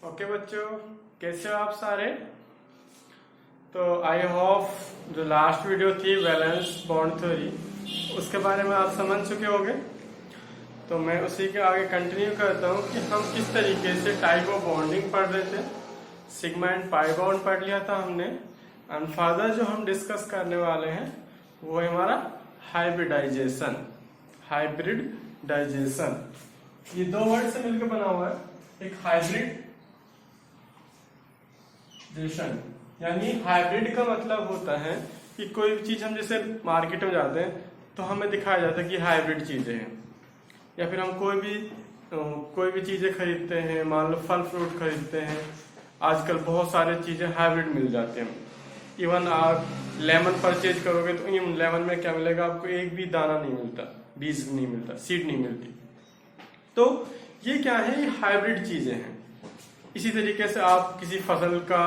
Okay बच्चों, कैसे हो आप सारे। तो आई होप जो लास्ट वीडियो थी वैलेंस बॉन्ड थ्योरी, उसके बारे में आप समझ चुके होंगे। तो मैं उसी के आगे कंटिन्यू करता हूँ कि हम किस तरीके से टाइप ऑफ बॉन्डिंग पढ़ रहे थे। सिग्मा एंड पाई बॉन्ड पढ़ लिया था हमने, एंड फर्दर जो हम डिस्कस करने वाले हैं वो है हमारा हाइब्रिडाइजेशन। हाइब्रिडाइजेशन ये दो वर्ड से मिलकर बना हुआ है, एक हाइब्रिड यानी हाइब्रिड का मतलब होता है कि कोई भी चीज हम जैसे मार्केट में जाते हैं तो हमें दिखाया जाता है कि हाइब्रिड चीजें हैं, या फिर हम कोई भी चीजें खरीदते हैं, मान लो फल फ्रूट खरीदते हैं, आजकल बहुत सारे चीजें हाइब्रिड मिल जाते हैं। इवन आप लेमन परचेज करोगे तो इन लेमन में क्या मिलेगा, आपको एक भी दाना नहीं मिलता, बीज नहीं मिलता, सीड नहीं मिलती। तो ये क्या है, ये हाइब्रिड चीजें हैं। इसी तरीके से आप किसी फसल का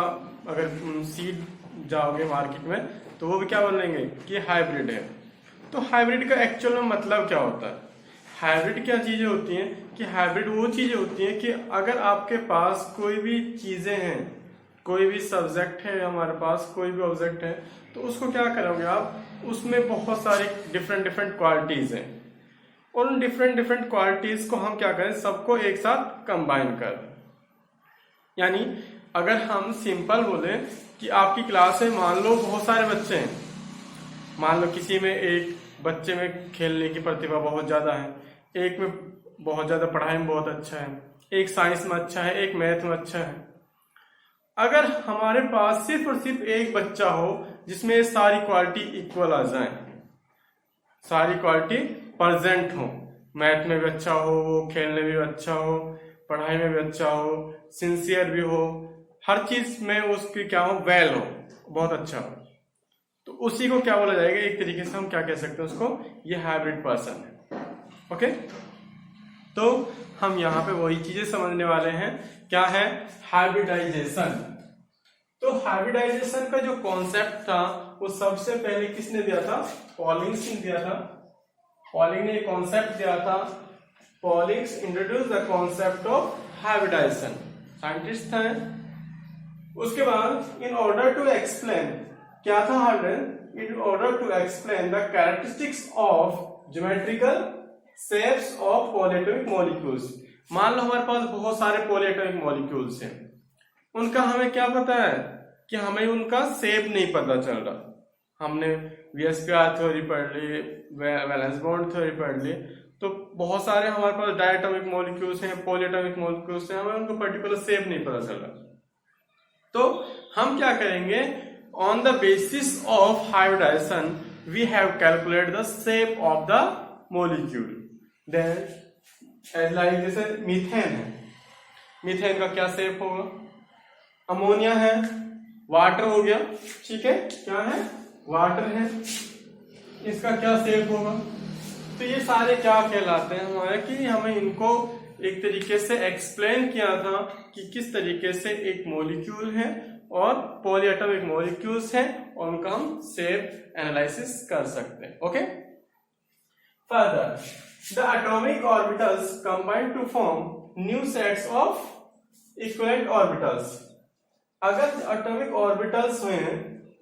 अगर सीड जाओगे मार्केट में तो वो भी क्या बोलेंगे कि हाइब्रिड है। तो हाइब्रिड का एक्चुअल में मतलब क्या होता है, हाइब्रिड क्या चीजें होती हैं कि हाइब्रिड वो चीजें होती हैं कि अगर आपके पास कोई भी चीजें हैं, कोई भी सब्जेक्ट है, हमारे पास कोई भी ऑब्जेक्ट है, तो उसको क्या करोगे आप, उसमें बहुत सारी डिफरेंट क्वालिटीज हैं, और उन डिफरेंट क्वालिटीज को हम क्या करें, सबको एक साथ कंबाइन कर दें। यानी अगर हम सिंपल बोले कि आपकी क्लास में मान लो बहुत सारे बच्चे हैं, मान लो किसी में एक बच्चे में खेलने की प्रतिभा बहुत ज्यादा है, एक में बहुत ज्यादा पढ़ाई में बहुत अच्छा है, एक साइंस में अच्छा है, एक मैथ में अच्छा है। अगर हमारे पास सिर्फ और सिर्फ एक बच्चा हो जिसमें ये सारी क्वालिटी इक्वल आ जाए, सारी क्वालिटी प्रेजेंट हो, मैथ में भी अच्छा हो, वो खेलने में भी अच्छा हो, पढ़ाई में भी अच्छा हो, सिंसियर भी हो, हर चीज में उसकी क्या हो, वेल हो, बहुत अच्छा हो, तो उसी को क्या बोला जाएगा, एक तरीके से हम क्या कह सकते हैं उसको, ये हाइब्रिड पर्सन है। ओके, तो हम यहाँ पे वही चीजें समझने वाले हैं, क्या है हाइब्रिडाइजेशन। तो हाइब्रिडाइजेशन का जो कॉन्सेप्ट था वो सबसे पहले किसने दिया था, पॉलिंग्स ने दिया था। पॉलिंग ने कॉन्सेप्ट दिया था, Pauling's introduce the concept of hybridization, scientist था। उसके बाद इन ऑर्डर टू एक्सप्लेन, क्या था hybrid, in order to explain the characteristics of geometrical shapes of polyatomic molecules. मान लो हमारे पास बहुत सारे पॉलीएटॉमिक मॉलिक्यूल्स हैं, उनका हमें क्या पता है कि हमें उनका शेप नहीं पता चल रहा। हमने वीएसपीआर थ्योरी पढ़ ली, वैलेंस बॉन्ड थ्योरी पढ़ ली, तो बहुत सारे हमारे पास डायटोमिक मॉलिक्यूल्स हैं, पॉलीएटॉमिक मॉलिक्यूल्स हैं, हमें उनको पर्टिकुलर शेप नहीं पता चल रहा। तो हम क्या करेंगे, on the basis of hybridization we have calculate the shape of the molecule. Then like जैसे मीथेन है, मीथेन का क्या शेप होगा, अमोनिया है, वाटर हो गया, ठीक है, क्या है, वाटर है, इसका क्या शेप होगा। तो ये सारे क्या कहलाते हैं हमारे, कि हमें इनको एक तरीके से एक्सप्लेन किया था कि किस तरीके से एक मॉलिक्यूल है और पॉलीएटॉमिक मॉलिक्यूल्स हैं, और उनका हम शेप एनालिसिस कर सकते हैं। Okay, further the atomic orbitals combine to form new sets of equivalent orbitals. अगर एटॉमिक ऑर्बिटल्स हुए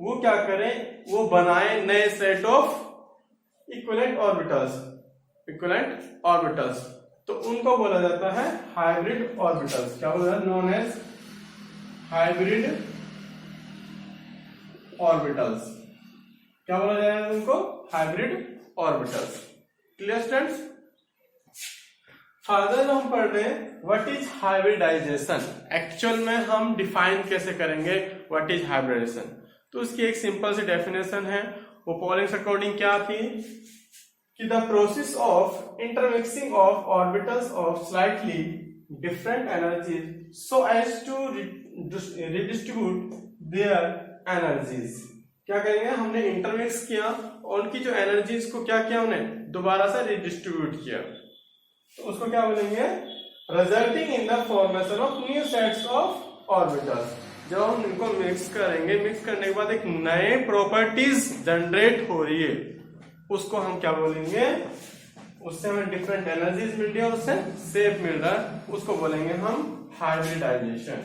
वो क्या करें, वो बनाए नए सेट ऑफ इक्विवेलेंट ऑर्बिटल्स, तो उनको बोला जाता है हाइब्रिड ऑर्बिटल्स। क्या बोला जाता है, नोन एज हाइब्रिड ऑर्बिटल्स। क्या बोला जाएगा उनको, hybrid orbitals. Clear students. Further हम पढ़ रहे हैं व्हाट इज हाइब्रिडाइजेशन। एक्चुअल में हम डिफाइन कैसे करेंगे व्हाट इज हाइब्रिडाइजेशन। तो उसकी एक सिंपल सी डेफिनेशन है, वो पॉलिंग्स अकॉर्डिंग क्या थी कि the process of intermixing of orbitals of slightly different energies so as to redistribute their energies. क्या करेंगे, हमने इंटरमिक्स किया और उनकी जो एनर्जीज को क्या किया, उन्हें दोबारा से रिडिस्ट्रीब्यूट किया, तो उसको क्या बोलेंगे, resulting in the formation of new sets of orbitals. जब हम इनको मिक्स करेंगे, मिक्स करने के बाद एक नए प्रॉपर्टीज जनरेट हो रही है, उसको हम क्या बोलेंगे, उससे हमें डिफरेंट एनर्जीज मिल रही है, उससे शेप मिल रहा है, उसको बोलेंगे हम hybridization.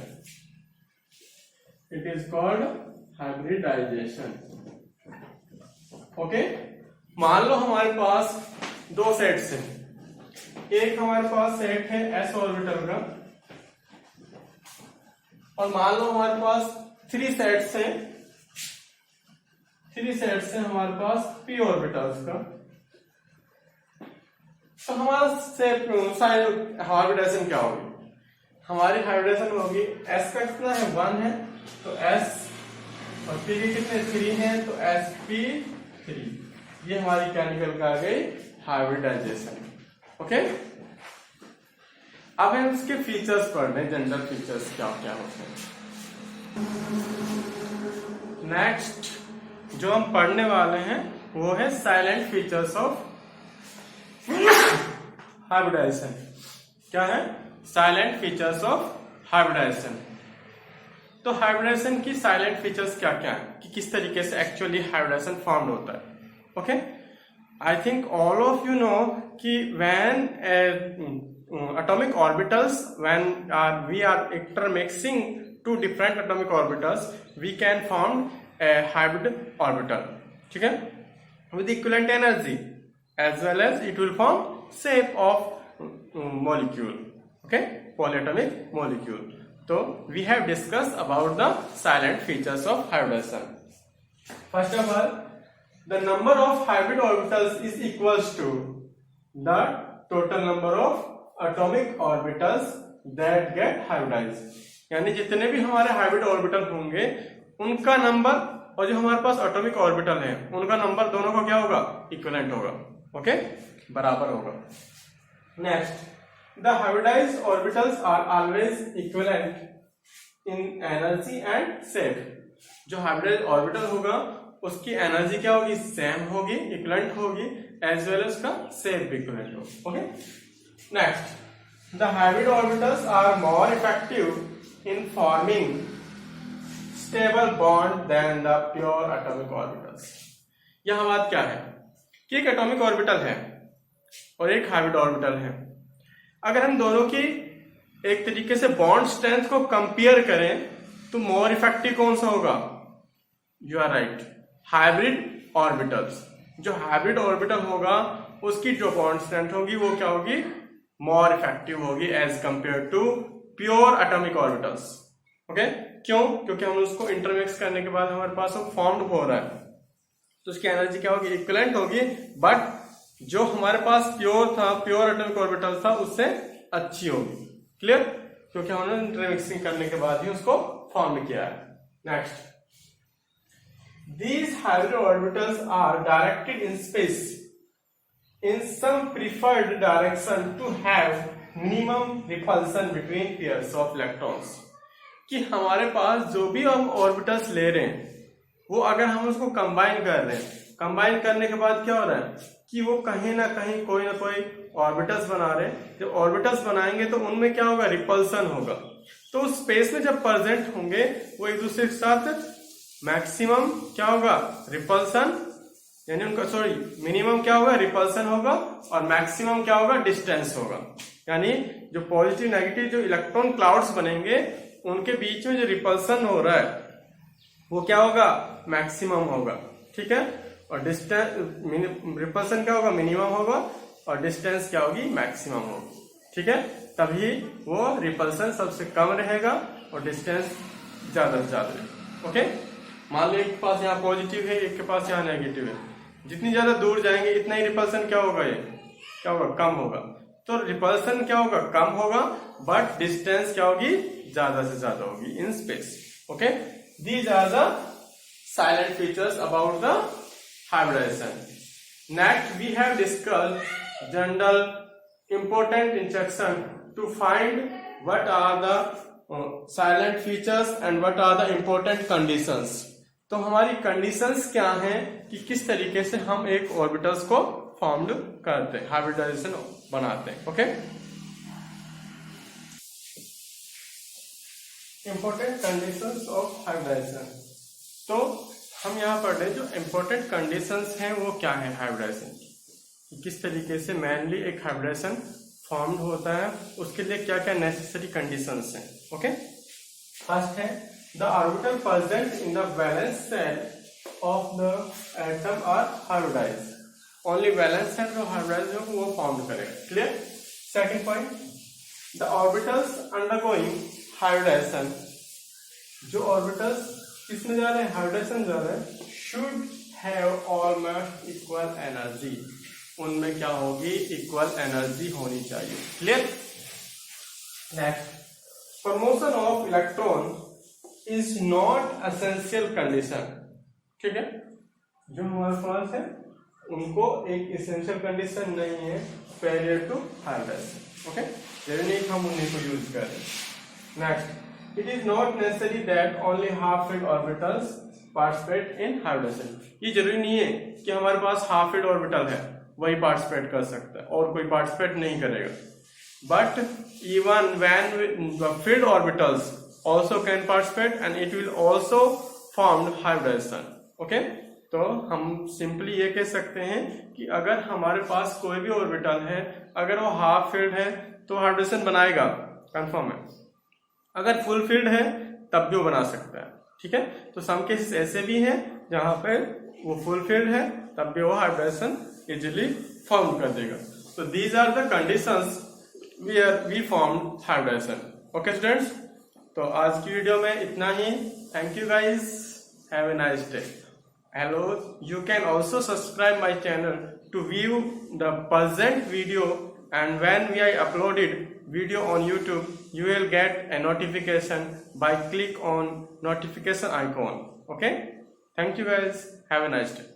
It is called hybridization. Okay, मान लो हमारे पास दो सेट्स हैं। एक हमारे पास सेट है s ऑर्बिटल का, और मान लो हमारे पास थ्री सेट्स हैं हमारे पास p ऑर्बिटल्स का। तो हमारा हाइब्रिडेशन क्या होगी? हमारी हाइब्रिडेशन होगी s का कितना है 1 है तो s, और p के कितने 3 हैं तो sp3। ये हमारी क्या निकल कर आ गई? हाइब्रिडाइजेशन। ओके, अब हम इसके फीचर्स पढ़ रहे हैं, जनरल फीचर्स क्या क्या होते हैं। नेक्स्ट जो हम पढ़ने वाले हैं वो है साइलेंट फीचर्स ऑफ हाइब्रिडाइजेशन। क्या है? Silent features of hybridization. तो हाइब्रिडाइजेशन की साइलेंट फीचर्स क्या क्या है, कि किस तरीके से एक्चुअली हाइब्रिडाइजेशन फॉर्म होता है। Okay, I think all of you know कि when atomic orbitals, when we are intermixing two different atomic orbitals, we can form a hybrid orbital. ठीक है, with equivalent energy as well as it will form shape of molecule. Okay, polyatomic molecule. So we have discussed about the silent features of hybridization. First of all, the number of hybrid orbitals is equals to the total number of atomic orbitals that get hybridized. यानी जितने भी हमारे hybrid orbital होंगे उनका number और जो हमारे पास atomic orbital है उनका नंबर दोनों का क्या होगा? इक्विवेलेंट होगा। ओके, बराबर होगा। Next, the hybridized orbitals are always equivalent in energy and shape. जो हाइब्रिडाइज्ड ऑर्बिटल होगा उसकी एनर्जी क्या होगी? सेम होगी, इक्विवेलेंट होगी, एज वेल एज उसका शेप भी इक्विवेलेंट होगा। Okay, next, the hybrid orbitals are more effective in forming stable bond than the pure atomic orbitals. यहाँ बात क्या है कि एक एटॉमिक ऑर्बिटल है और एक हाइब्रिड ऑर्बिटल है। अगर हम दोनों की एक तरीके से बॉन्ड स्ट्रेंथ को कंपेयर करें तो मोर इफेक्टिव कौन सा होगा? You are right, hybrid orbitals. जो हाइब्रिड ऑर्बिटल होगा उसकी जो बॉन्ड स्ट्रेंथ होगी वो क्या होगी? मोर इफेक्टिव होगी as compare to pure atomic orbitals. Okay, क्यों? क्योंकि हम उसको इंटरमिक्स करने के बाद हमारे पास वो फॉर्म्ड हो रहा है तो उसकी एनर्जी क्या होगी? इक्विवेलेंट होगी, बट जो हमारे पास प्योर एटॉमिक ऑर्बिटल था उससे अच्छी होगी। क्लियर? क्योंकि हमने इंटरमिक्सिंग करने के बाद ही उसको फॉर्म किया है। Next, these hybrid orbitals are directed in space in some preferred direction to have minimum repulsion between pairs of electrons. कि हमारे पास जो भी हम ऑर्बिटल्स ले रहे हैं वो अगर हम उसको कंबाइन कर रहे हैं, कंबाइन करने के बाद क्या हो रहा है कि वो कहीं ना कहीं कोई ना कोई ऑर्बिटल्स बना रहे हैं। जब ऑर्बिटल्स बनाएंगे तो उनमें क्या होगा? रिपल्सन होगा। तो स्पेस में जब प्रेजेंट होंगे वो एक दूसरे के साथ मैक्सिमम क्या होगा? रिपल्सन, यानी उनका मिनिमम क्या होगा? रिपल्सन होगा, और मैक्सिमम क्या होगा? डिस्टेंस होगा। यानी जो पॉजिटिव नेगेटिव जो इलेक्ट्रॉन क्लाउड्स बनेंगे उनके बीच में जो रिपल्सन हो रहा है वो क्या होगा? मैक्सिमम होगा। ठीक है, और डिस्टेंस रिपल्सन क्या होगा? मिनिमम होगा, और डिस्टेंस क्या होगी? मैक्सिमम होगी। ठीक है, तभी वो रिपल्सन सबसे कम रहेगा और डिस्टेंस ज्यादा से ज्यादा रहेगा। ओके, मान लो एक के पास यहाँ पॉजिटिव है, एक के पास यहाँ नेगेटिव है, जितनी ज्यादा दूर जाएंगे इतना ही रिपल्सन क्या होगा? ये क्या होगा? कम होगा। तो रिपल्सन क्या होगा? कम होगा, बट डिस्टेंस क्या होगी? ज्यादा से ज्यादा होगी in space. Okay, these are the silent features about the hybridization. Next, we have discussed general important instruction to find what are the silent features and what are the important conditions. तो हमारी conditions क्या हैं कि किस तरीके से हम एक ऑर्बिटल्स को फॉर्म्ड करते हैं, हाइब्रिडाइजेशन बनाते हैं। Okay, important conditions of hybridization. तो हम यहाँ पढ़ रहे हैं जो इंपॉर्टेंट कंडीशंस हैं वो क्या है हाइब्रिडाइजेशन की। किस तरीके से मैनली एक हाइब्रिडेशन फॉर्म होता है, उसके लिए क्या क्या नेसेसरी कंडीशंस हैं। ओके, फर्स्ट है the orbital present in the valence shell of the atom are hybridized, only valence shell जो हाइब्रिडाइज हो वो फॉर्म करेगा। Clear. Second point, the orbitals undergoing hybridization, जो ऑर्बिटल्स किसमें जा रहे हैं, हाइब्रिडेशन जा रहे हैं, should have almost equal energy, उनमें क्या होगी, इक्वल एनर्जी होनी चाहिए। Clear. Next, promotion of electron is not essential condition. ठीक है, जो हमारे पास है उनको एक एसेंशियल कंडीशन नहीं है फेलियर टू हाइब्रिडेशन। ओके, जरूरी नहीं हम उन्हीं को यूज करें। Next, it is not necessary that only half filled orbitals participate in hybridization, ये जरूरी नहीं है कि हमारे पास हाफ फिल्ड ऑर्बिटल है वही पार्टिसिपेट कर सकता है और कोई पार्टिसिपेट नहीं करेगा, but even when the field orbitals also can participate and it will also form hybridization. Okay, तो हम सिंपली ये कह सकते हैं कि अगर हमारे पास कोई भी ऑर्बिटल है, अगर वो हाफ फिल्ड है तो हाइब्रिडेशन बनाएगा, कंफर्म है। अगर फुल फील्ड है तब भी वो बना सकता है। ठीक है, तो सम केसेस ऐसे भी हैं जहां पे वो फुल फील्ड है तब भी वो हाइब्रिडेशन इजीली फॉर्म कर देगा। तो these are the conditions we form hybridization. Okay students, तो आज की वीडियो में इतना ही। Thank you guys, have a nice day. Hello, you can also subscribe my channel to view the present video, and when I uploaded video on YouTube, you will get a notification by click on notification icon. Okay, thank you guys, have a nice day.